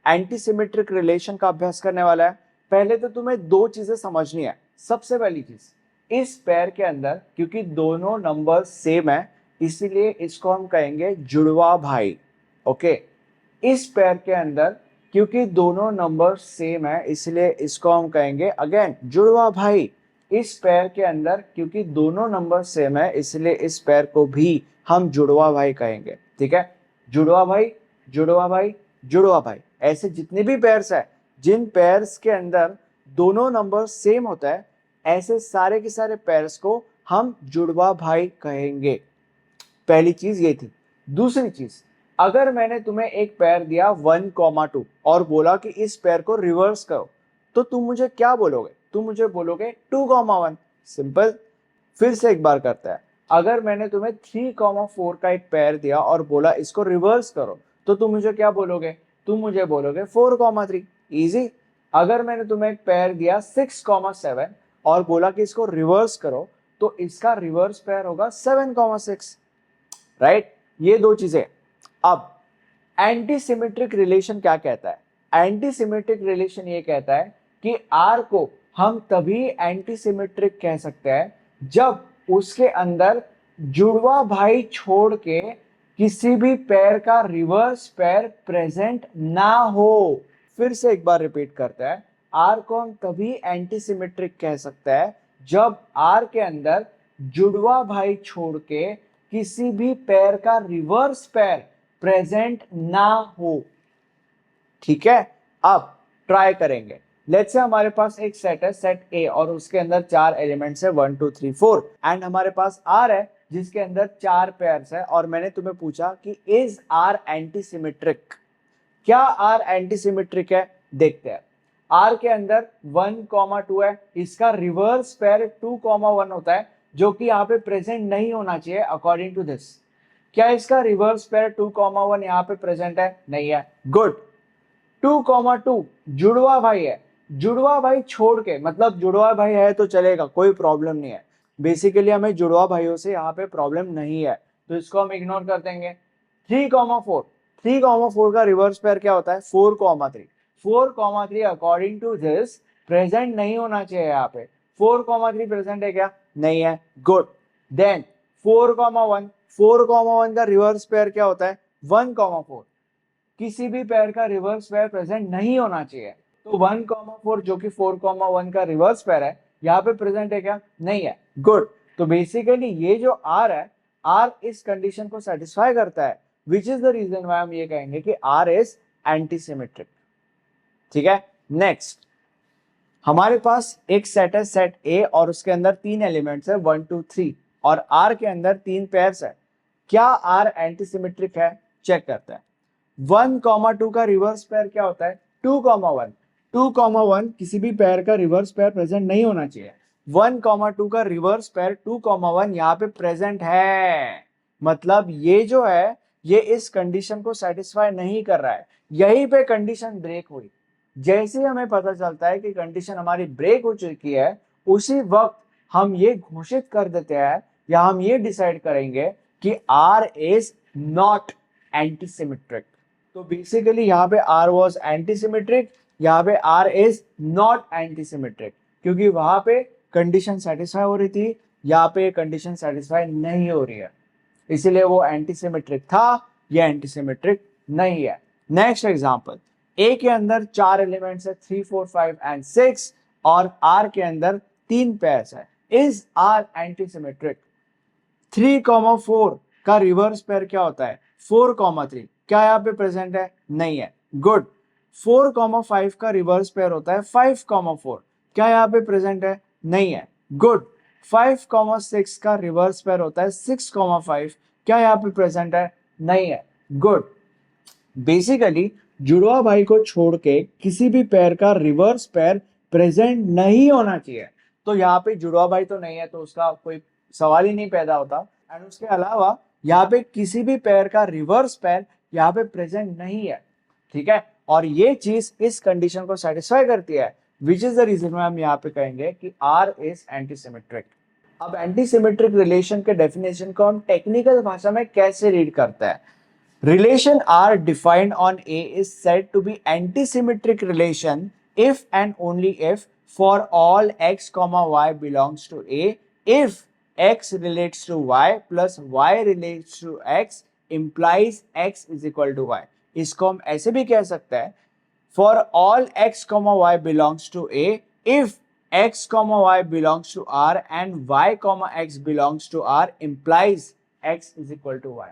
Anti symmetric relation का अभ्यास करने वाला है। पहले तो तुम्हें दो चीजें समझनी है। सबसे पहली चीज, इस पेयर के अंदर क्योंकि दोनों नंबर सेम है इसीलिए इसको हम कहेंगे जुड़वा भाई। ओके, इस पेयर के अंदर क्योंकि दोनों नंबर सेम है इसलिए इसको हम कहेंगे अगेन जुड़वा भाई। इस पेयर के अंदर क्योंकि दोनों नंबर सेम है इसलिए इस पेयर को भी हम जुड़वा भाई कहेंगे। ठीक है, जुड़वा भाई, जुड़वा भाई, जुड़वा भाई, ऐसे जितने भी पेयर्स है जिन पेयर्स के अंदर दोनों नंबर सेम होता है ऐसे सारे के सारे पेयर्स को हम जुड़वा भाई कहेंगे। पहली चीज ये थी। दूसरी चीज, अगर मैंने तुम्हें एक पेयर दिया 1,2 और बोला कि इस पेयर को रिवर्स करो तो तुम मुझे क्या बोलोगे? तुम मुझे बोलोगे 2,1। सिंपल। फिर से एक बार करता है, अगर मैंने तुम्हें 3,4 का एक पेयर दिया और बोला इसको रिवर्स करो तो तुम मुझे क्या बोलोगे? तुम मुझे बोलोगे 4,3। इजी। अगर मैंने तुम्हें एक पेयर दिया 6,7 और बोला कि इसको रिवर्स करो तो इसका रिवर्स पेयर होगा 7,6। राइट, ये दो चीजें। अब एंटी सिमेट्रिक रिलेशन क्या कहता है? एंटी सिमेट्रिक रिलेशन ये कहता है कि आर को हम तभी एंटी सिमेट्रिक कह सकते हैं जब उसके अंदर जुड़वा भाई छोड़ के किसी भी पेयर का रिवर्स पेयर प्रेजेंट ना हो। फिर से एक बार रिपीट करते हैं, आर को हम तभी एंटी सिमेट्रिक कह सकते हैं जब आर के अंदर जुड़वा भाई छोड़ के किसी भी पेयर का रिवर्स पेयर प्रेजेंट ना हो। ठीक है, अब ट्राई करेंगे। लेट्स से हमारे पास एक सेट है, सेट ए, और उसके अंदर 4 एलिमेंट्स है 1 2 3 4 एंड हमारे पास आर है जिसके अंदर 4 पेयर्स है और मैंने तुम्हें पूछा कि इज आर एंटी सिमेट्रिक। क्या आर एंटी सिमेट्रिक है? देखते हैं। आर के अंदर 1,2 है, इसका रिवर्स पेयर 2,1 होता है जो कि यहाँ पे प्रेजेंट नहीं होना चाहिए अकॉर्डिंग टू दिस। क्या इसका रिवर्स पेयर 2,1 यहाँ पे प्रेजेंट है? नहीं है। गुड। 2,2 जुड़वा भाई है। जुड़वा भाई छोड़ के, मतलब जुड़वा भाई है तो चलेगा, कोई प्रॉब्लम नहीं है। बेसिकली हमें जुड़वा भाइयों से यहाँ पे प्रॉब्लम नहीं है तो इसको हम इग्नोर कर देंगे। 3,4, 3,4 का रिवर्स पेयर क्या होता है? 4,3। 4,3 अकॉर्डिंग टू दिस प्रेजेंट नहीं होना चाहिए यहाँ पे। 4,3 प्रेजेंट है क्या? नहीं है। गुड। देन 4,1, 4,1 का रिवर्स पेयर क्या होता है? 1,4। किसी भी पेयर का रिवर्स पेयर प्रेजेंट नहीं होना चाहिए तो 1,4 जो कि 4,1 का रिवर्स पेयर है यहाँ पे प्रेजेंट है क्या? नहीं है। गुड। तो बेसिकली ये जो आर है, आर इस कंडीशन को सेटिस्फाई करता है, which is the reason why हम ये कहेंगे कि आर इज एंटी सिमेट्रिक। ठीक है, नेक्स्ट हमारे पास एक सेट है, सेट ए, और उसके अंदर 3 एलिमेंट्स है 1 2 3 और आर के अंदर 3 पेयर्स है। क्या आर एंटी सिमेट्रिक है? चेक करते हैं। 1,2 का रिवर्स पेयर क्या होता है? 2,1। 2,1 किसी भी पेयर का रिवर्स पेयर प्रेजेंट नहीं होना चाहिए। 1,2 का रिवर्स पेयर 2,1 यहाँ पे प्रेजेंट है, मतलब ये जो है ये इस कंडीशन को सेटिस्फाई नहीं कर रहा है। यहीं पे कंडीशन ब्रेक हुई। जैसे ही हमें पता चलता है कि कंडीशन हमारी ब्रेक हो चुकी है उसी वक्त हम ये घोषित कर देते हैं या हम ये डिसाइड करेंगे कि R is not antisymmetric. तो बेसिकली यहाँ पे R was एंटीसिमेट्रिक, यहाँ पे R is नॉट एंटीसिमेट्रिक, क्योंकि वहां पे कंडीशन सेटिस्फाई हो रही थी, यहाँ पे कंडीशन सेटिस्फाई नहीं हो रही है, इसीलिए वो एंटीसिमेट्रिक था, ये एंटीसिमेट्रिक नहीं है। नेक्स्ट एग्जांपल, A के अंदर 4 एलिमेंट्स है 3 4 5 एंड 6 और R के अंदर 3 पेयर्स है। Is R antisymmetric? 3,4 का रिवर्स पेयर क्या होता है? 4,3। क्या यहाँ पे प्रेजेंट है? नहीं है। गुड। 4,5 का रिवर्स पेयर होता है 5,4। क्या यहाँ पे प्रेजेंट है? नहीं है। गुड। 5,6 का रिवर्स पेयर होता है 6,5। क्या यहाँ पे प्रेजेंट है? नहीं है। गुड। बेसिकली जुड़वा भाई को छोड़ के किसी भी पेयर का रिवर्स पेयर प्रेजेंट नहीं होना चाहिए, तो यहाँ पे जुड़वा भाई तो नहीं है तो उसका कोई सवाल ही नहीं पैदा होता। एंड उसके अलावा यहाँ पे किसी भी पेयर का रिवर्स पेयर यहाँ पे प्रेजेंट नहीं है। ठीक है, और ये चीज इस कंडीशन को सेटिस्फाई करती है, विच इज द रीजन हम यहाँ पे कहेंगे कि आर इज एंटीसिमेट्रिक। अब एंटीसिमेट्रिक रिलेशन के डेफिनेशन को हम टेक्निकल भाषा में कैसे रीड करते हैं? Relation R defined on A is said to be antisymmetric relation if and only if for all x comma y belongs to A, if x relates to y plus y relates to x implies x is equal to y. इसको हम ऐसे भी कह सकते हैं for all x comma y belongs to A, if x comma y belongs to R and y comma x belongs to R implies x is equal to y.